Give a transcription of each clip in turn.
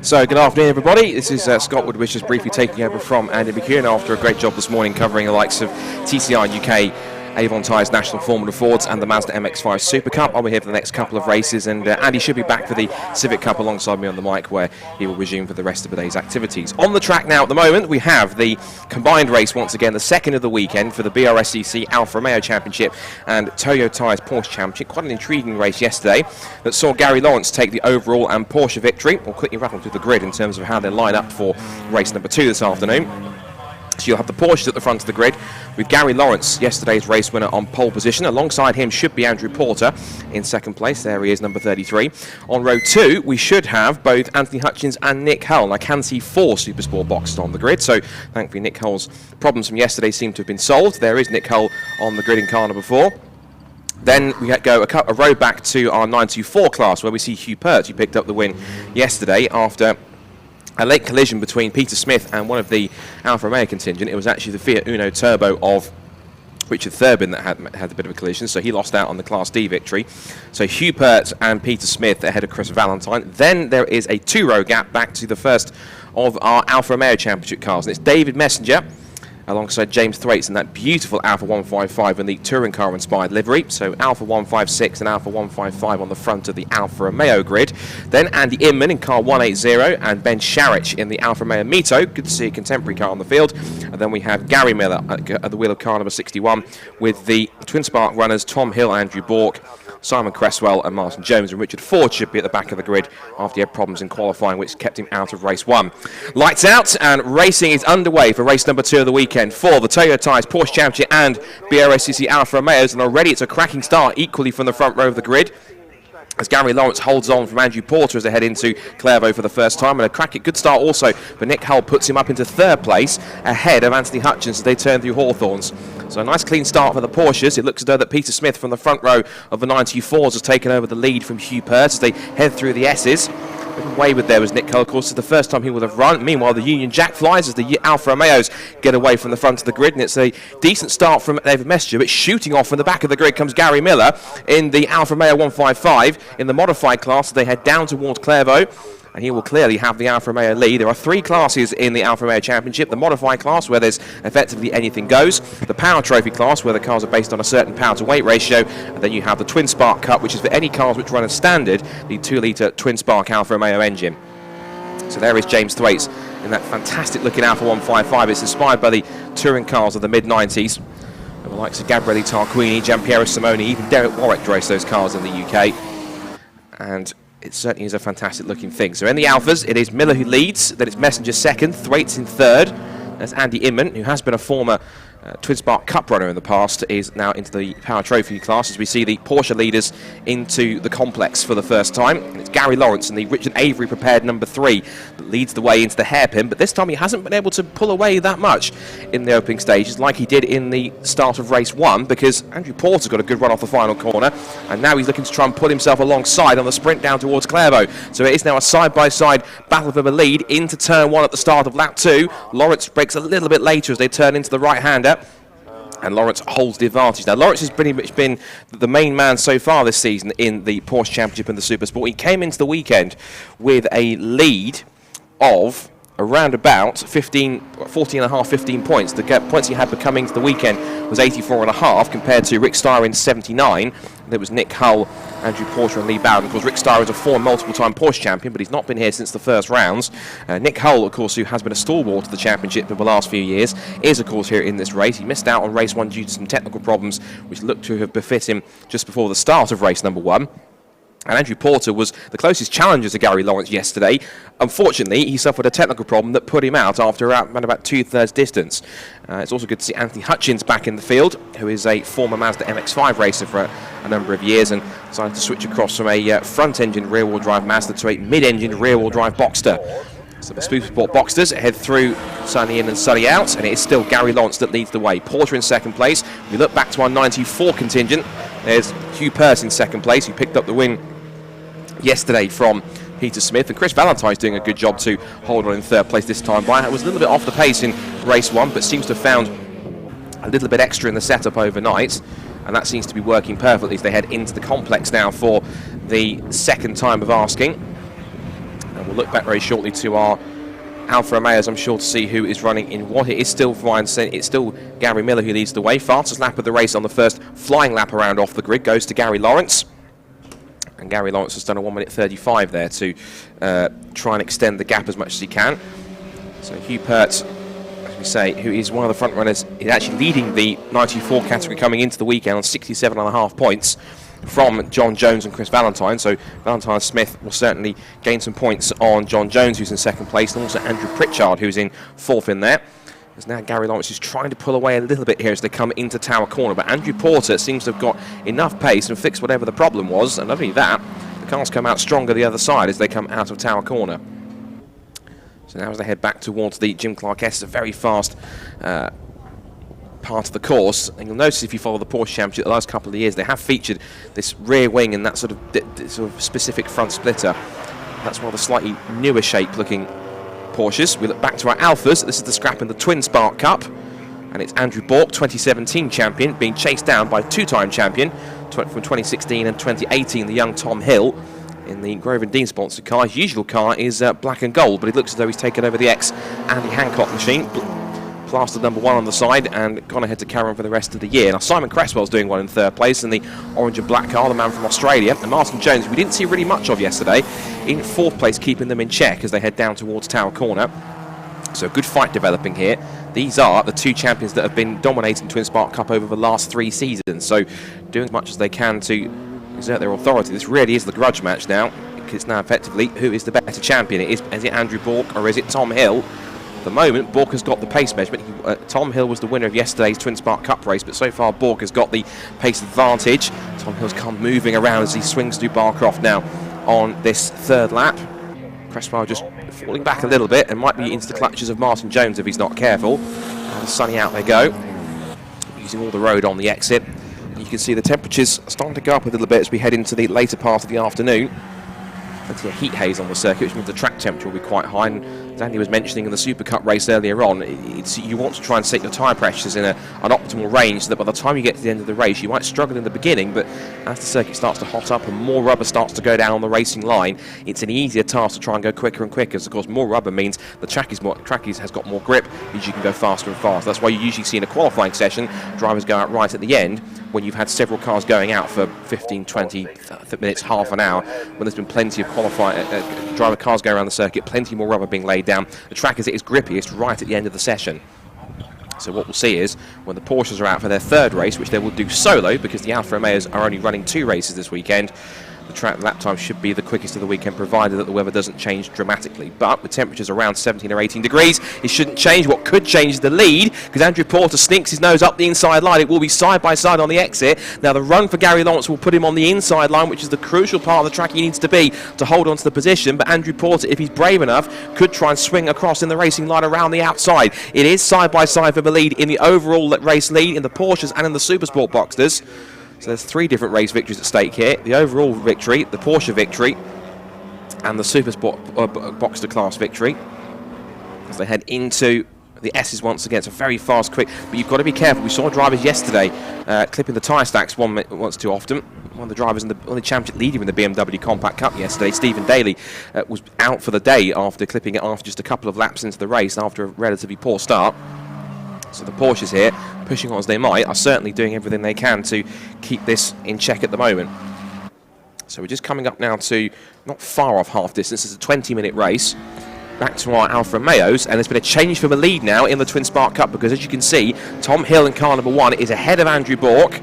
So, good afternoon, everybody. This is Scott Woodwich just briefly taking over from Andy McKeown after a great job this morning covering the likes of TCR UK, Avon Tyres National Formula Fords and the Mazda MX-5 Super Cup. I'll be here for the next couple of races, and Andy should be back for the Civic Cup alongside me on the mic, where he will resume for the rest of the day's activities. On the track now at the moment, we have the combined race once again, the second of the weekend for the BRSCC Alfa Romeo Championship and Toyo Tyres Porsche Championship. Quite an intriguing race yesterday that saw Gary Lawrence take the overall and Porsche victory. We'll quickly rattle through the grid in terms of how they line up for race number 2 this afternoon. So you'll have the Porsches at the front of the grid with Gary Lawrence, yesterday's race winner, on pole position. Alongside him should be Andrew Porter in second place. There he is, number 33. On row 2, we should have both Anthony Hutchins and Nick Hull. I can see 4 Supersport boxes on the grid, so thankfully Nick Hull's problems from yesterday seem to have been solved. There is Nick Hull on the grid in car number 4. Then we go a row back to our 924 class, where we see Hugh Pert, who picked up the win yesterday after a late collision between Peter Smith and one of the Alfa Romeo contingent. It was actually the Fiat Uno Turbo of Richard Thurbin that had a bit of a collision, so he lost out on the Class D victory. So Hugh Pert and Peter Smith ahead of Chris Valentine. Then there is a 2-row gap back to the first of our Alfa Romeo Championship cars, and it's David Messenger alongside James Thwaites in that beautiful Alfa 155 in the touring car inspired livery. So Alfa 156 and Alfa 155 on the front of the Alfa Romeo grid. Then Andy Inman in car 180 and Ben Sharich in the Alfa Romeo Mito. Good to see a contemporary car on the field. And then we have Gary Miller at the wheel of car number 61 with the Twin Spark runners Tom Hill, Andrew Bork, Simon Cresswell and Martin Jones, and Richard Ford should be at the back of the grid after he had problems in qualifying, which kept him out of race 1. Lights out, and racing is underway for race number 2 of the weekend for the Toyo Tyres Porsche Championship and BRSCC Alfa Romeos, and already it's a cracking start equally from the front row of the grid, as Gary Lawrence holds on from Andrew Porter as they head into Clairvaux for the first time. And a good start also, but Nick Hull puts him up into 3rd place ahead of Anthony Hutchins as they turn through Hawthorns. So a nice clean start for the Porsches. It looks as though that Peter Smith from the front row of the 94s has taken over the lead from Hugh Pert as they head through the S's. Wayward there was Nick Hull, of course. It's the first time he will have run. Meanwhile, the Union Jack flies as the Alfa Romeos get away from the front of the grid, and it's a decent start from David Messenger, but shooting off from the back of the grid comes Gary Miller in the Alfa Romeo 155 in the modified class as they head down towards Clairvaux. And he will clearly have the Alfa Romeo lead. There are 3 classes in the Alfa Romeo Championship. The modified class, where there's effectively anything goes. The Power Trophy class, where the cars are based on a certain power to weight ratio. And then you have the Twin Spark Cup, which is for any cars which run as standard, the 2-litre Twin Spark Alfa Romeo engine. So there is James Thwaites in that fantastic looking Alfa 155. It's inspired by the touring cars of the mid-90s. And the likes of Gabriele Tarquini, Giampiero Simoni, even Derek Warwick raced those cars in the UK. And it certainly is a fantastic looking thing. So in the Alphas, it is Miller who leads, then it's Messenger 2nd, Thwaites in 3rd. There's Andy Inman, who has been a former Twin Spark Cup runner in the past, is now into the Power Trophy class as we see the Porsche leaders into the complex for the first time. And it's Gary Lawrence in the Richard Avery prepared number 3 that leads the way into the hairpin, but this time he hasn't been able to pull away that much in the opening stages like he did in the start of race 1, because Andrew Porter's got a good run off the final corner, and now he's looking to try and pull himself alongside on the sprint down towards Clairvaux. So it is now a side-by-side battle for the lead into turn 1 at the start of lap 2. Lawrence breaks a little bit later as they turn into the right-hander, and Lawrence holds the advantage. Now, Lawrence has pretty much been the main man so far this season in the Porsche Championship and the Supersport. He came into the weekend with a lead of around about 15 points. The points he had coming to the weekend was 84.5 compared to Rick Styron's 79. There was Nick Hull, Andrew Porter and Lee Bowden. Of course, Rick Styron is a former multiple-time Porsche champion, but he's not been here since the first rounds. Nick Hull, of course, who has been a stalwart of the championship for the last few years, is, of course, here in this race. He missed out on race 1 due to some technical problems, which looked to have befit him just before the start of race number 1. And Andrew Porter was the closest challenger to Gary Lawrence yesterday. Unfortunately, he suffered a technical problem that put him out after around about 2/3 distance. It's also good to see Anthony Hutchins back in the field, who is a former Mazda MX-5 racer for a number of years and decided to switch across from a front-engine rear-wheel drive Mazda to a mid-engine rear-wheel drive Boxster. So the Supersport Boxsters head through sunny in and sunny out, and it is still Gary Lawrence that leads the way. Porter in 2nd place. We look back to our 94 contingent. There's Hugh Pert in 2nd place, who picked up the win yesterday from Peter Smith, and Chris Valentine's doing a good job to hold on in 3rd place this time by. It was a little bit off the pace in race 1, but seems to have found a little bit extra in the setup overnight. and that seems to be working perfectly as they head into the complex now for the second time of asking. And we'll look back very shortly to our Alfa Romeos, I'm sure, to see who is running in what. It is still, it's still Gary Miller who leads the way. Fastest lap of the race on the first flying lap around off the grid goes to Gary Lawrence. And Gary Lawrence has done a 1:35 there to try and extend the gap as much as he can. So Hugh Pert, as we say, who is one of the front runners, is actually leading the 94 category coming into the weekend on 67.5 points from John Jones and Chris Valentine. So Valentine Smith will certainly gain some points on John Jones, who's in second place, and also Andrew Pritchard, who's in fourth in there. There's now Gary Lawrence, who's trying to pull away a little bit here as they come into Tower Corner, but Andrew Porter seems to have got enough pace and fixed whatever the problem was, and not only that, the cars come out stronger the other side as they come out of Tower Corner. So now as they head back towards the Jim Clark S, a very fast part of the course, and you'll notice if you follow the Porsche Championship the last couple of years, they have featured this rear wing and that sort of specific front splitter. That's one of the slightly newer shape looking Porsches. We look back to our Alfas. This is the scrap in the Twin Spark Cup, and it's Andrew Bork, 2017 champion, being chased down by two-time champion from 2016 and 2018, the young Tom Hill, in the Grove and Dean sponsored car. His usual car is black and gold, but it looks as though he's taken over the ex-Andy Hancock machine, plastered number 1 on the side, and gone ahead to carry on for the rest of the year. Now Simon Cresswell's doing well in third place in the orange and black car, the man from Australia, and Martin Jones, we didn't see really much of yesterday, in fourth place, keeping them in check as they head down towards Tower Corner. So a good fight developing here. These are the two champions that have been dominating Twin Spark Cup over the last 3 seasons, so doing as much as they can to exert their authority. This really is the grudge match now, because it's now effectively who is the better champion. Is it Andrew Bork or is it Tom Hill? At the moment, Bork has got the pace measurement. Tom Hill was the winner of yesterday's Twin Spark Cup race, but so far Bork has got the pace advantage. Tom Hill's come moving around as he swings through Barcroft now on this third lap. Cresswell just falling back a little bit and might be into the clutches of Martin Jones if he's not careful. And sunny out they go, using all the road on the exit. You can see the temperatures starting to go up a little bit as we head into the later part of the afternoon. Plenty of heat haze on the circuit, which means the track temperature will be quite high. And as Andy was mentioning in the Super Cup race earlier on, you want to try and set your tyre pressures in an optimal range so that by the time you get to the end of the race, you might struggle in the beginning, but as the circuit starts to hot up and more rubber starts to go down on the racing line, it's an easier task to try and go quicker and quicker. Because of course, more rubber means the track has got more grip, means you can go faster and faster. That's why you usually see in a qualifying session, drivers go out right at the end when you've had several cars going out for 15, 20 minutes, half an hour, when there's been plenty of driver cars going around the circuit, plenty more rubber being laid down. The track is at its grippiest right at the end of the session. So what we'll see is when the Porsches are out for their third race, which they will do solo because the Alfa Romeos are only running 2 races this weekend, the track lap time should be the quickest of the weekend, provided that the weather doesn't change dramatically. But with temperatures around 17 or 18 degrees, it shouldn't change. What could change is the lead, because Andrew Porter sneaks his nose up the inside line. It will be side by side on the exit. Now the run for Gary Lawrence will put him on the inside line, which is the crucial part of the track he needs to be to hold on to the position. But Andrew Porter, if he's brave enough, could try and swing across in the racing line around the outside. It is side by side for the lead in the overall race lead in the Porsches and in the Supersport Boxsters. So there's 3 different race victories at stake here. The overall victory, the Porsche victory, and the Supersport Boxster class victory. As they head into the S's once again. It's a very fast, quick, but you've got to be careful. We saw drivers yesterday clipping the tyre stacks once too often. One of the drivers in the championship leader in the BMW Compact Cup yesterday, Stephen Daly, was out for the day after clipping it after just a couple of laps into the race after a relatively poor start. So the Porsches here, pushing on as they might, are certainly doing everything they can to keep this in check at the moment. So we're just coming up now to not far off half distance. It's a 20-minute race. Back to our Alfa Romeos, and there's been a change for the lead now in the Twin Spark Cup, because as you can see, Tom Hill in car number 1 is ahead of Andrew Bork,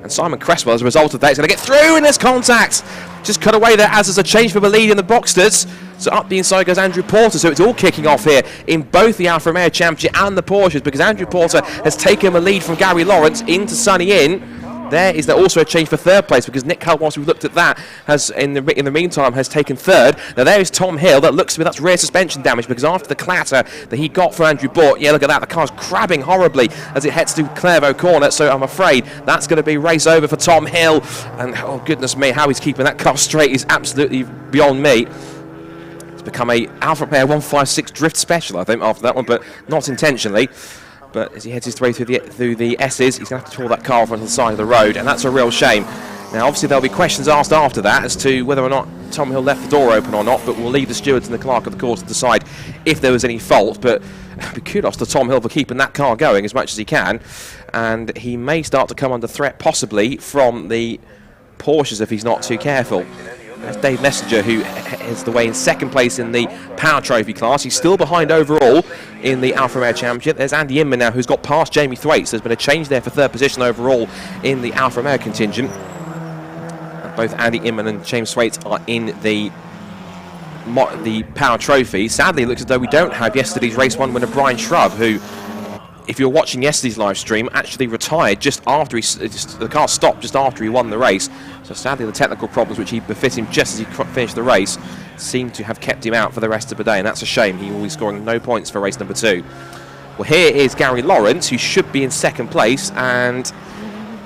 and Simon Cresswell, as a result of that, is going to get through, and there's contact. Just cut away there as there's a change for the lead in the Boxsters. So up the inside goes Andrew Porter, so it's all kicking off here in both the Alfa Romeo Championship and the Porsches, because Andrew Porter has taken the lead from Gary Lawrence into Sunny Inn. There is also a change for third place, because Nick Hull, whilst we've looked at that, has in the meantime has taken third. Now there is Tom Hill. That looks to me that's rear suspension damage, because after the clatter that he got for Andrew Bork, yeah, look at that, the car's crabbing horribly as it heads to Clairvaux Corner. So I'm afraid that's going to be race over for Tom Hill. And oh goodness me, how he's keeping that car straight is absolutely beyond me. It's become a Alfa Romeo 156 drift special, I think, after that one, but not intentionally. But as he heads his way through the S's, he's going to have to pull that car off onto the side of the road, and that's a real shame. Now, obviously, there'll be questions asked after that as to whether or not Tom Hill left the door open or not, but we'll leave the stewards and the clerk of the course to decide if there was any fault. But kudos to Tom Hill for keeping that car going as much as he can, and he may start to come under threat, possibly, from the Porsches if he's not too careful. There's Dave Messenger, who is the way in second place in the Power Trophy class. He's still behind overall in the Alfa Romeo Championship. There's Andy Inman now, who's got past Jamie Thwaites. There's been a change there for third position overall in the Alfa Romeo contingent. And both Andy Inman and James Thwaites are in the Power Trophy. Sadly, it looks as though we don't have yesterday's race one winner Brian Shrub, who, if you're watching yesterday's live stream, actually retired just after the car stopped just after he won the race. So sadly, the technical problems which he befit him just as he finished the race seem to have kept him out for the rest of the day, and that's a shame. He will be scoring no points for race number 2. Well, here is Gary Lawrence, who should be in second place, and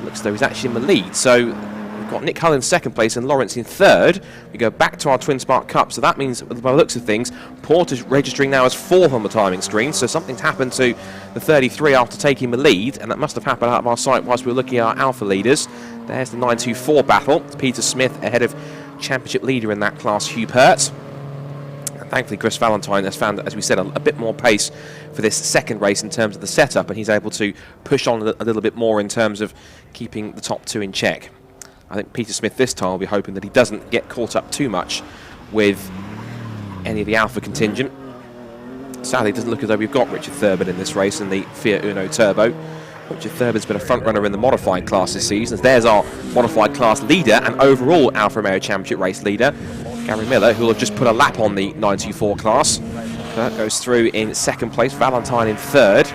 looks as though he's actually in the lead. So we've got Nick Hull in second place and Lawrence in third. We go back to our Twin Spark Cup, so that means, by the looks of things, Porter's registering now as fourth on the timing screen, so something's happened to the 33 after taking the lead, and that must have happened out of our sight whilst we were looking at our Alfa leaders. There's the 924 battle. It's Peter Smith ahead of championship leader in that class, Hugh Pert. And thankfully, Chris Valentine has found, as we said, a bit more pace for this second race in terms of the setup, and he's able to push on a little bit more in terms of keeping the top 2 in check. I think Peter Smith this time will be hoping that he doesn't get caught up too much with any of the Alfa contingent. Sadly, it doesn't look as though we've got Richard Thurban in this race in the Fiat Uno Turbo. Richard Thurban's been a front runner in the modified class this season. There's our modified class leader and overall Alfa Romeo Championship race leader, Gary Miller, who will have just put a lap on the 924 class. That goes through in second place, Valentine in third.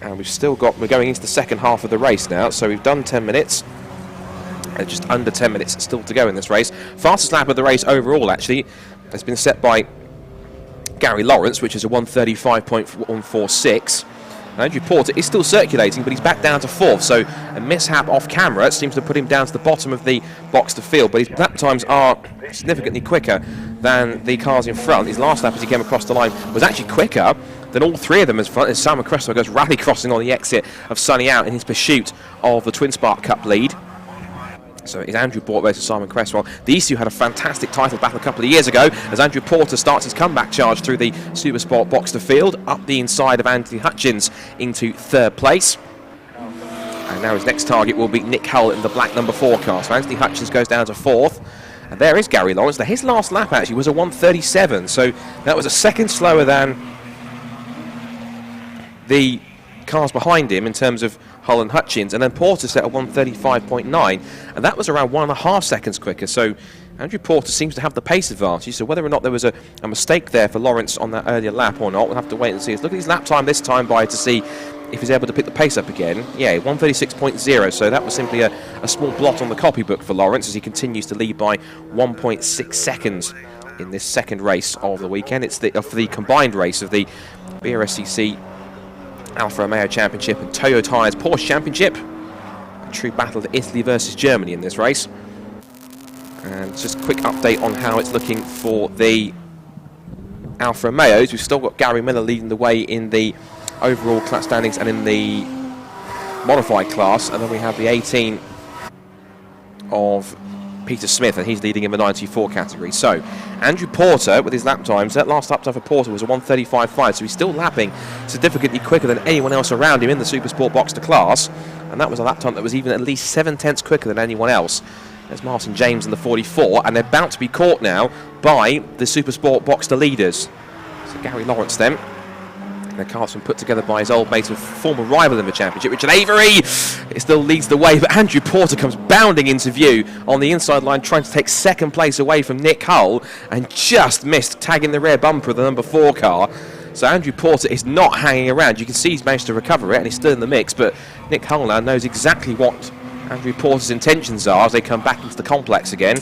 And we're going into the second half of the race now, so we've done 10 minutes. And just under 10 minutes still to go in this race. Fastest lap of the race overall, actually, has been set by Gary Lawrence, which is a 135.146. Andrew Porter is still circulating, but he's back down to fourth, so a mishap off camera seems to put him down to the bottom of the box to field, but his lap times are significantly quicker than the cars in front. His last lap as he came across the line was actually quicker than all three of them as Simon Cresswell goes rally crossing on the exit of Sunny Out in his pursuit of the Twin Spark Cup lead. So it's Andrew Porter versus Simon Cresswell. These two had a fantastic title battle a couple of years ago as Andrew Porter starts his comeback charge through the Supersport box to field, up the inside of Anthony Hutchins into third place. And now his next target will be Nick Hull in the black number 4 car. So Anthony Hutchins goes down to fourth. And there is Gary Lawrence. Now his last lap actually was a 1:37, so that was a second slower than the cars behind him in terms of Hull and Hutchins, and then Porter set a 1:35.9, and that was around 1.5 seconds quicker. So Andrew Porter seems to have the pace advantage. So whether or not there was a mistake there for Lawrence on that earlier lap or not, we'll have to wait and see. Let's look at his lap time this time by to see if he's able to pick the pace up again. Yeah, 1:36.0, so that was simply a small blot on the copybook for Lawrence as he continues to lead by 1.6 seconds in this second race of the weekend. It's the combined race of the BRSCC Alfa Romeo Championship and Toyo Tyres Porsche Championship. A true battle of Italy versus Germany in this race. And just a quick update on how it's looking for the Alfa Romeos. We've still got Gary Miller leading the way in the overall class standings and in the modified class, and then we have the 18 of Peter Smith, and he's leading in the 94 category. So Andrew Porter with his lap times, that last lap time for Porter was a 1:35.5, so he's still lapping significantly quicker than anyone else around him in the Supersport box to class, and that was a lap time that was even at least 7/10 quicker than anyone else. There's Martin James in the 44, and they're about to be caught now by the Supersport box to leaders. So Gary Lawrence then. The car's been put together by his old mate and former rival in the championship, Richard Avery. It still leads the way, but Andrew Porter comes bounding into view on the inside line, trying to take second place away from Nick Hull, and just missed tagging the rear bumper of the number 4 car. So Andrew Porter is not hanging around. You can see he's managed to recover it, and he's still in the mix, but Nick Hull now knows exactly what Andrew Porter's intentions are as they come back into the complex again.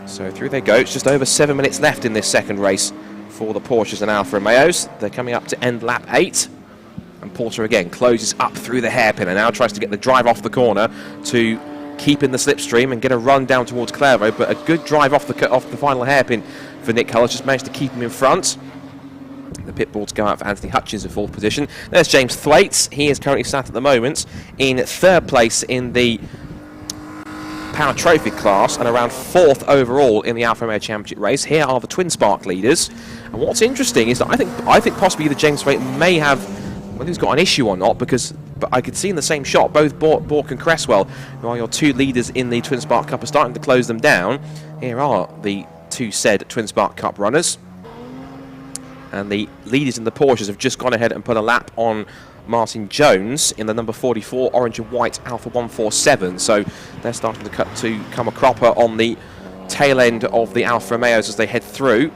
So through they go. It's just over 7 minutes left in this second race for the Porsches and Alfa Romeos. They're coming up to end lap 8, and Porter again closes up through the hairpin and now tries to get the drive off the corner to keep in the slipstream and get a run down towards Clairvaux, but a good drive off the final hairpin for Nick Hull has just managed to keep him in front. The pit boards go out for Anthony Hutchins in 4th position. There's James Thwaites. He is currently sat at the moment in 3rd place in the Power Trophy class and around 4th overall in the Alfa Romeo Championship race. Here are the Twin Spark leaders. And what's interesting is that I think possibly the James Thwaites may have, whether he's got an issue or not, but I could see in the same shot both Bork and Cresswell, who are your 2 leaders in the Twin Spark Cup, are starting to close them down. Here are the 2 said Twin Spark Cup runners. And the leaders in the Porsches have just gone ahead and put a lap on Martin Jones in the number 44 orange and white Alfa 147. So they're starting to come a cropper on the tail end of the Alfa Romeos as they head through.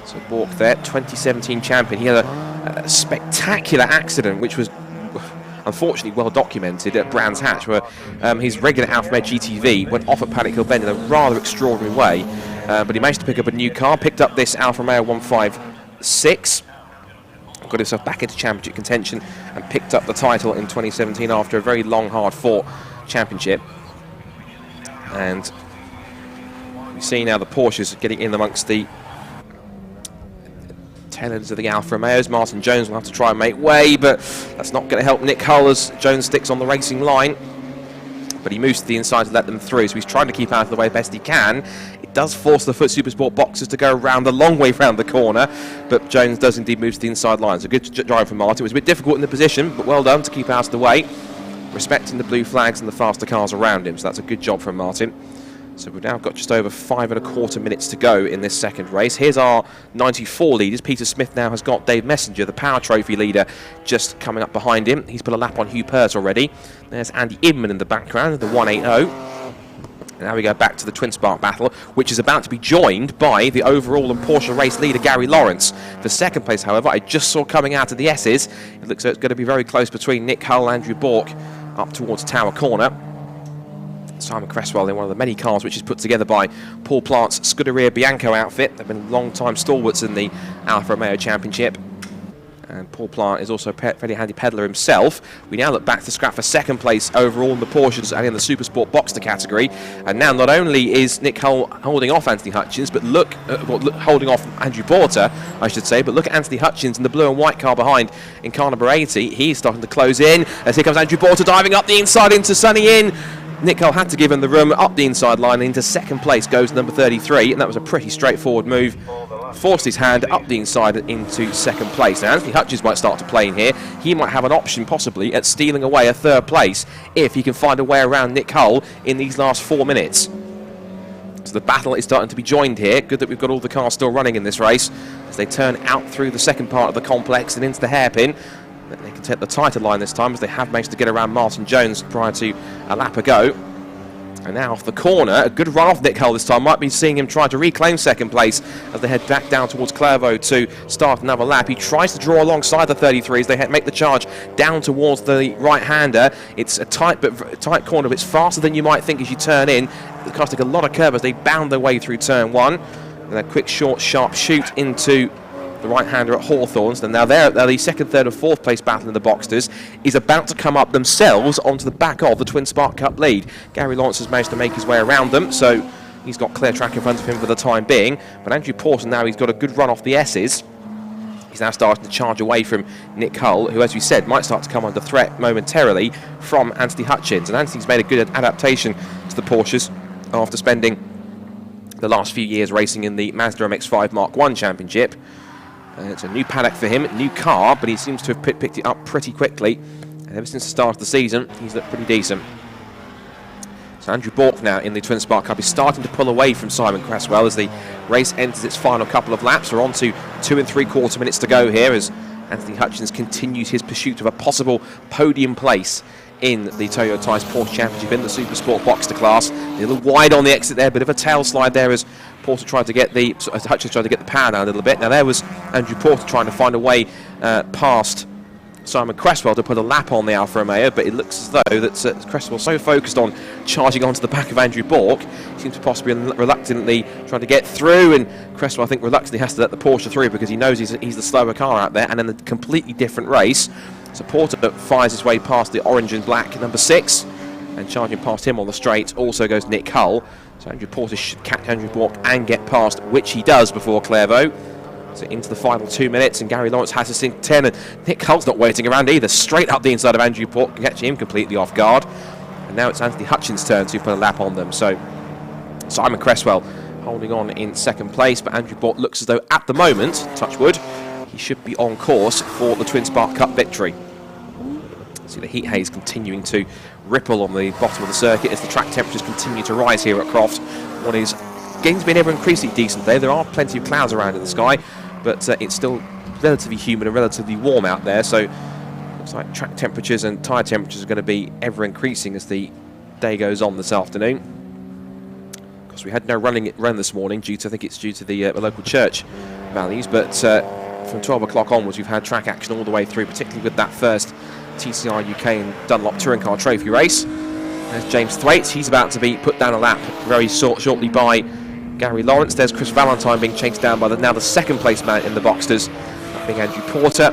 So Bork there, 2017 champion. He had a spectacular accident, which was unfortunately well documented at Brands Hatch, where his regular Alfa Romeo GTV went off at Paddock Hill Bend in a rather extraordinary way. But he managed to pick up a new car, picked up this Alfa Romeo 156. Got himself back into championship contention and picked up the title in 2017 after a very long, hard-fought championship. And we see now the Porsches getting in amongst the tail ends of the Alfa Romeos. Martin Jones will have to try and make way, but that's not going to help Nick Hull as Jones sticks on the racing line. But he moves to the inside to let them through, so he's trying to keep out of the way best he can. It does force the Foot Supersport boxers to go around the long way round the corner, but Jones does indeed move to the inside line. So good drive from Martin. It was a bit difficult in the position, but well done to keep out of the way, respecting the blue flags and the faster cars around him. So that's a good job from Martin. So we've now got just over 5¼ minutes to go in this second race. Here's our 94 leaders. Peter Smith now has got Dave Messenger, the Power Trophy leader, just coming up behind him. He's put a lap on Hugh Purse already. There's Andy Inman in the background, the 180. And now we go back to the Twin Spark battle, which is about to be joined by the overall and Porsche race leader, Gary Lawrence. For second place, however, I just saw coming out of the S's. It looks like it's going to be very close between Nick Hull and Andrew Bork up towards Tower Corner. Simon Cresswell in one of the many cars which is put together by Paul Plant's Scuderia Bianco outfit. They've been long-time stalwarts in the Alfa Romeo Championship. And Paul Plant is also a fairly handy peddler himself. We now look back to scrap for second place overall in the Porsches and in the Supersport Boxster category. And now not only is Nick Hull holding off Anthony Hutchins, but holding off Andrew Porter, I should say. But look at Anthony Hutchins in the blue and white car behind in car number 80. He's starting to close in as here comes Andrew Porter diving up the inside into Sunny Inn. Nick Hull had to give him the room up the inside line. Into second place goes number 33, and that was a pretty straightforward move. Forced his hand up the inside into second place. Now Anthony Hutchins might start to play in here. He might have an option possibly at stealing away a third place if he can find a way around Nick Hull in these last 4 minutes. So the battle is starting to be joined here. Good that we've got all the cars still running in this race as they turn out through the second part of the complex and into the hairpin. They can take the tighter line this time as they have managed to get around Martin Jones prior to a lap ago. And now off the corner, a good run off Nick Hull this time. Might be seeing him try to reclaim second place as they head back down towards Clairvaux to start another lap. He tries to draw alongside the 33 as they make the charge down towards the right-hander. It's a tight corner, but it's faster than you might think as you turn in. The cars take a lot of curve as they bound their way through turn one. And a quick, short, sharp shoot into the right-hander at Hawthorns. And now the second, third and fourth place battle in the Boxsters is about to come up themselves onto the back of the Twin Spark Cup lead. Gary Lawrence has managed to make his way around them, so he's got clear track in front of him for the time being. But Andrew Porter now, he's got a good run off the S's. He's now starting to charge away from Nick Hull, who, as we said, might start to come under threat momentarily from Anthony Hutchins. And Anthony's made a good adaptation to the Porsches after spending the last few years racing in the Mazda MX-5 Mark I Championship. It's a new paddock for him, new car, but he seems to have picked it up pretty quickly. And ever since the start of the season, he's looked pretty decent. So Andrew Bork now in the Twin Spark Cup is starting to pull away from Simon Cresswell as the race enters its final couple of laps. We're on to 2 3/4 minutes to go here as Anthony Hutchins continues his pursuit of a possible podium place in the Toyo Ties Porsche Championship in the Supersport Boxster class. A little wide on the exit there, bit of a tail slide there as Hutchins tried to get the power down a little bit. Now there was Andrew Porter trying to find a way past Simon Cresswell to put a lap on the Alfa Romeo, but it looks as though that Cresswell so focused on charging onto the back of Andrew Bork, he seems to possibly reluctantly trying to get through, and Cresswell I think reluctantly has to let the Porsche through because he knows he's the slower car out there, and in a completely different race. So Porter fires his way past the orange and black number 6, and charging past him on the straight also goes Nick Hull. So Andrew Porter should catch Andrew Bork and get past, which he does before Clairvaux. So into the final 2 minutes, and Gary Lawrence has us in 10, and Nick Hull's not waiting around either. Straight up the inside of Andrew Porter, catching him completely off guard. And now it's Anthony Hutchins' turn to put a lap on them. So Simon Cresswell holding on in second place, but Andrew Porter looks as though at the moment, touch wood, he should be on course for the Twin Spark Cup victory. See the heat haze continuing to ripple on the bottom of the circuit as the track temperatures continue to rise here at Croft. What is getting to be an ever increasingly decent day. There are plenty of clouds around in the sky, but it's still relatively humid and relatively warm out there, so looks like track temperatures and tyre temperatures are going to be ever increasing as the day goes on this afternoon. Of course, we had no run this morning due to, I think it's due to the local church values, but from 12 o'clock onwards we've had track action all the way through, particularly with that first TCR UK and Dunlop Touring Car Trophy race. There's James Thwaites, he's about to be put down a lap very shortly by Gary Lawrence. There's Chris Valentine being chased down by now the second place man in the Boxsters, that being Andrew Porter.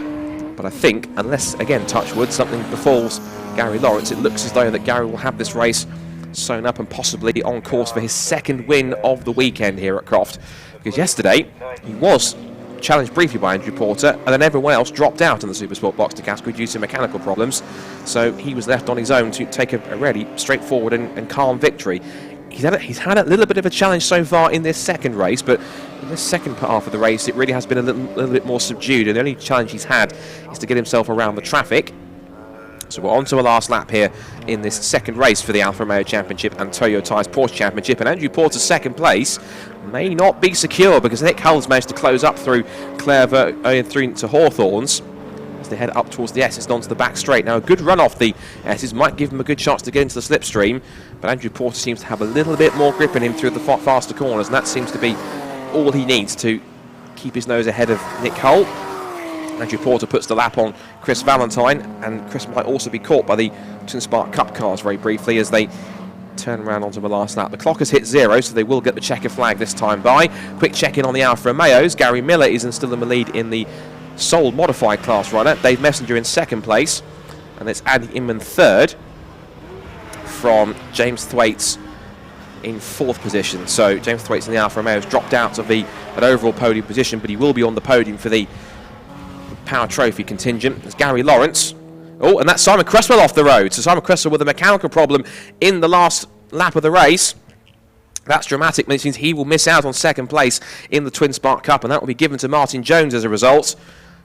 But I think, unless, again, touch wood, something befalls Gary Lawrence, it looks as though that Gary will have this race sewn up and possibly on course for his second win of the weekend here at Croft. Because yesterday, he was challenged briefly by Andrew Porter, and then everyone else dropped out in the Supersport Boxster category due to mechanical problems. So he was left on his own to take a really straightforward and calm victory. He's had a little bit of a challenge so far in this second race, but in this second half of the race it really has been a little bit more subdued, and the only challenge he's had is to get himself around the traffic. So we're on to a last lap here in this second race for the Alfa Romeo Championship and Toyota's Porsche Championship, and Andrew Porter's second place may not be secure because Nick Hull's managed to close up through through to Hawthorns as they head up towards the S's and onto the back straight. Now a good run off the S's might give him a good chance to get into the slipstream, but Andrew Porter seems to have a little bit more grip in him through the faster corners, and that seems to be all he needs to keep his nose ahead of Nick Hull. Andrew Porter puts the lap on Chris Valentine, and Chris might also be caught by the Twin Spark Cup cars very briefly as they turn around onto the last lap. The clock has hit 0, so they will get the checker flag this time by. Quick check-in on the Alfa Romeos. Gary Miller is still in the lead in the sole modified class runner. Dave Messenger in second place, and it's Andy Inman third from James Thwaites in fourth position. So James Thwaites in the Alfa Romeo has dropped out of an overall podium position, but he will be on the podium for the Power Trophy contingent. There's Gary Lawrence. Oh, and that's Simon Cresswell off the road. So Simon Cresswell with a mechanical problem in the last lap of the race. That's dramatic, which means he will miss out on second place in the Twin Spark Cup, and that will be given to Martin Jones as a result.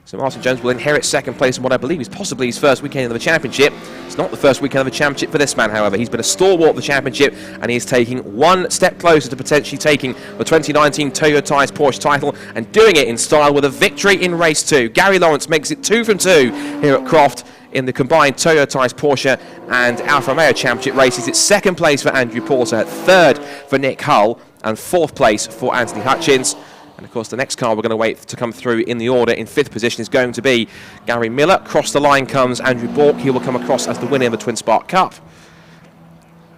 So Martin Jones will inherit second place in what I believe is possibly his first weekend of the championship. It's not the first weekend of the championship for this man, however. He's been a stalwart of the championship, and he is taking one step closer to potentially taking the 2019 Toyota's Porsche title, and doing it in style with a victory in race 2. Gary Lawrence makes it 2 from 2 here at Croft in the combined Toyota's Porsche and Alfa Romeo championship races. It's second place for Andrew Porter, third for Nick Hull, and fourth place for Anthony Hutchins. And of course the next car we're going to wait to come through in the order in fifth position is going to be Gary Miller. Across the line comes Andrew Bork. He will come across as the winner of the Twin Spark Cup.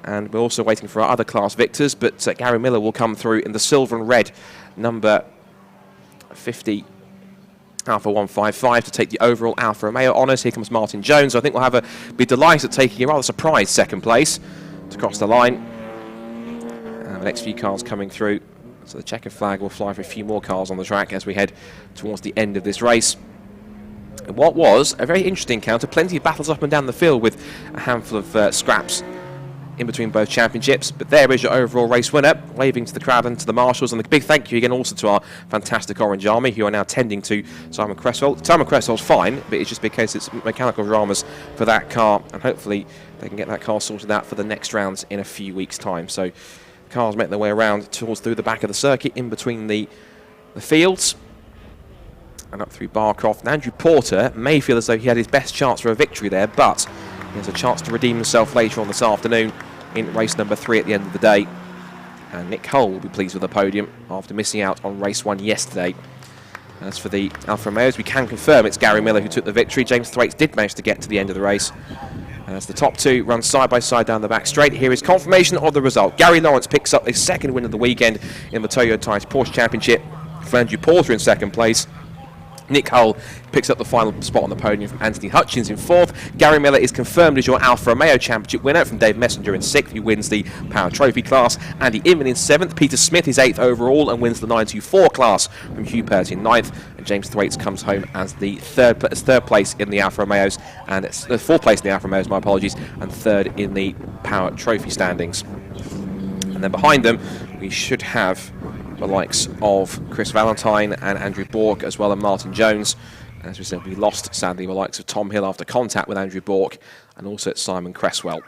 And we're also waiting for our other class victors, but Gary Miller will come through in the silver and red number 50 Alfa 155 to take the overall Alfa Romeo honours. Here comes Martin Jones. I think we'll be delighted at taking a rather surprise second place to cross the line. And the next few cars coming through. So the checker flag will fly for a few more cars on the track as we head towards the end of this race. And what was a very interesting encounter, plenty of battles up and down the field with a handful of scraps in between both championships. But there is your overall race winner, waving to the crowd and to the marshals. And a big thank you again also to our fantastic Orange Army, who are now tending to Simon Cresswell. Simon Cresswell's fine, but it's just because it's mechanical dramas for that car, and hopefully they can get that car sorted out for the next rounds in a few weeks' time. So cars make their way around through the back of the circuit, in between the fields, and up through Barcroft. And Andrew Porter may feel as though he had his best chance for a victory there, but he has a chance to redeem himself later on this afternoon in race number 3 at the end of the day. And Nick Hull will be pleased with the podium after missing out on race 1 yesterday. As for the Alfa Romeos, we can confirm it's Gary Miller who took the victory. James Thwaites did manage to get to the end of the race. As the top two run side by side down the back straight, here is confirmation of the result. Gary Lawrence picks up his second win of the weekend in the Toyota's Porsche Championship. For Andrew Porter in second place. Nick Hull picks up the final spot on the podium from Anthony Hutchins in 4th. Gary Miller is confirmed as your Alfa Romeo Championship winner from Dave Messenger in 6th, who wins the Power Trophy class. Andy Inman in 7th. Peter Smith is 8th overall and wins the 924 class from Hugh Purdy in 9th. And James Thwaites comes home as the third place in the Alfa Romeos, and it's the 4th place in the Alfa Romeos, my apologies, and 3rd in the Power Trophy standings. And then behind them, we should have the likes of Chris Valentine and Andrew Bork, as well as Martin Jones. As we said, we lost, sadly, the likes of Tom Hill after contact with Andrew Bork, and also Simon Cresswell.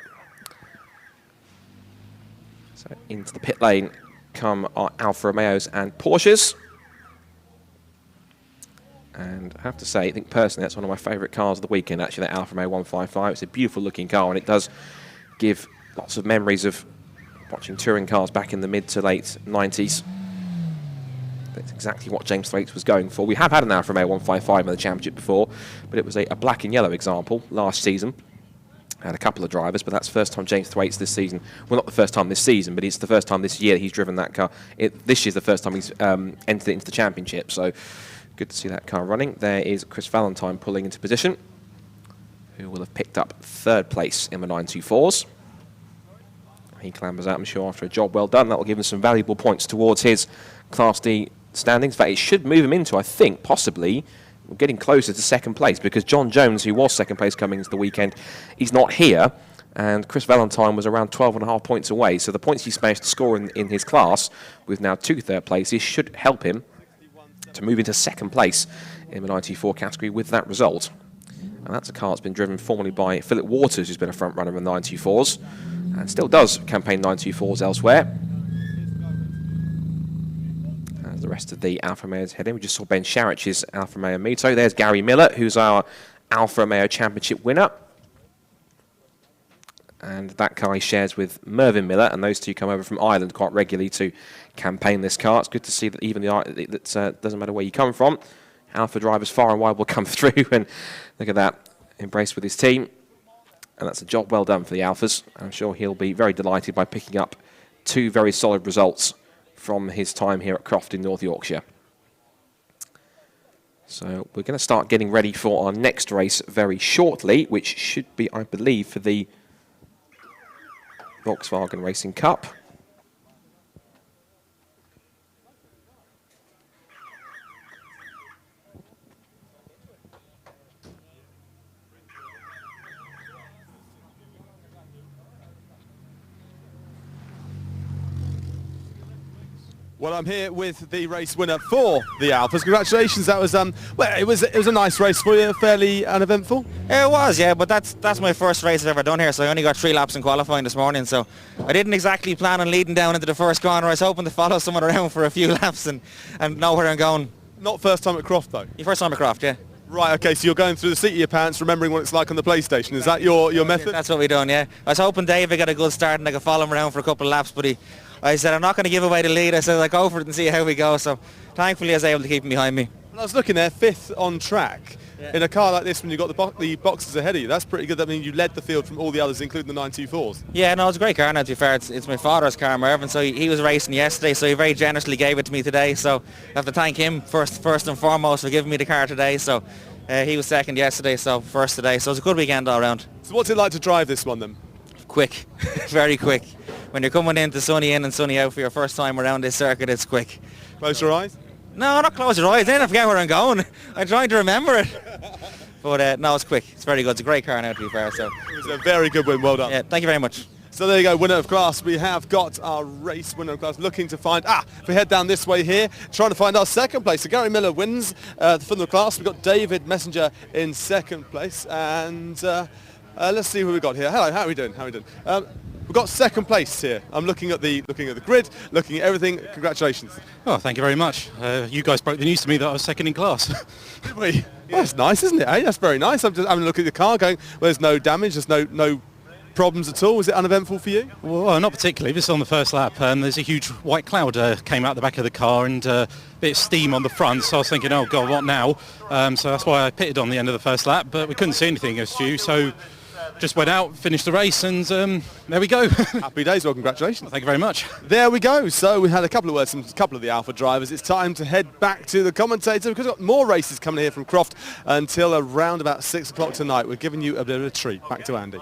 So into the pit lane come our Alfa Romeos and Porsches. And I have to say, I think personally, that's one of my favourite cars of the weekend, actually, that Alfa Romeo 155. It's a beautiful looking car, and it does give lots of memories of watching touring cars back in the mid to late 90s. That's exactly what James Thwaites was going for. We have had an Alfa Romeo 155 in the championship before, but it was a black and yellow example last season. Had a couple of drivers, but that's the first time James Thwaites this season. Well, not the first time this season, but it's the first time this year he's driven that car. This year's the first time he's entered it into the championship, so good to see that car running. There is Chris Valentine pulling into position, who will have picked up 3rd place in the 924s. He clambers out, I'm sure, after a job well done. That will give him some valuable points towards his Class D standings. In fact, it should move him into, I think, possibly getting closer to 2nd place, because John Jones, who was 2nd place coming into the weekend, he's not here, and Chris Valentine was around 12.5 points away. So the points he's managed to score in his class, with now 2 third places, should help him to move into 2nd place in the 94 category with that result. And that's a car that's been driven formerly by Philip Waters, who's been a front runner in the 94s, and still does campaign 924s elsewhere. As the rest of the Alfa Romeos head in, we just saw Ben Sharich's Alfa Romeo Mito. There's Gary Miller, who's our Alfa Romeo Championship winner. And that car he shares with Mervyn Miller, and those two come over from Ireland quite regularly to campaign this car. It's good to see that even that doesn't matter where you come from, Alfa drivers far and wide will come through, and look at that, embraced with his team. And that's a job well done for the Alfas. I'm sure he'll be very delighted by picking up 2 very solid results from his time here at Croft in North Yorkshire. So we're going to start getting ready for our next race very shortly, which should be, I believe, for the Volkswagen Racing Cup. Well, I'm here with the race winner for the Alfas. Congratulations! That was well, it was a nice race for you, fairly uneventful. It was, yeah, but that's my first race I've ever done here, so I only got 3 laps in qualifying this morning, so I didn't exactly plan on leading down into the first corner. I was hoping to follow someone around for a few laps and know where I'm going. Not first time at Croft, though. Your first time at Croft, yeah. Right, okay, so you're going through the seat of your pants, remembering what it's like on the PlayStation. Is that your method? That's what we done, yeah. I was hoping David got a good start and I could follow him around for a couple of laps, but I said I'm not going to give away the lead. I said I'll go for it and see how we go, so thankfully I was able to keep him behind me. Well, I was looking there, 5th on track. Yeah. In a car like this, when you've got the boxes ahead of you, that's pretty good. I mean, you led the field from all the others, including the 924s. Yeah, no, it's a great car now, to be fair. It's my father's car, Mervyn, so he was racing yesterday, so he very generously gave it to me today, so I have to thank him first and foremost for giving me the car today. So he was 2nd yesterday, so 1st today, so it's a good weekend all around. So what's it like to drive this one then? Quick, very quick. When you're coming into sunny in and sunny out for your first time around this circuit, it's quick. Close your eyes? No, not close your eyes. Then I forget where I'm going. I'm trying to remember it. But no, it's quick. It's very good. It's a great car now, to be fair. So it was a very good win. Well done. Yeah, thank you very much. So there you go, winner of class. We have got our race winner of class looking to find, if we head down this way here, trying to find our 2nd place. So Gary Miller wins for the class. We've got David Messenger in 2nd place. And let's see who we've got here. Hello, how are we doing? We've got 2nd place here. I'm looking at the grid, looking at everything. Congratulations. Oh, thank you very much. You guys broke the news to me that I was 2nd in class. Did we? Yeah. Well, that's nice, isn't it? That's very nice. I'm just having a look at the car going, well, there's no damage, there's no problems at all. Was it uneventful for you? Well, not particularly. This is on the first lap. There's a huge white cloud came out the back of the car and a bit of steam on the front. So I was thinking, oh God, what now? So that's why I pitted on the end of the first lap. But we couldn't see anything, as Stu. So just went out, finished the race, and there we go. Happy days. Well, congratulations. Thank you very much. There we go. So we had a couple of words from a couple of the Alfa drivers. It's time to head back to the commentator because we've got more races coming here from Croft until around about 6 o'clock tonight. We're giving you a bit of a treat. Back to Andy.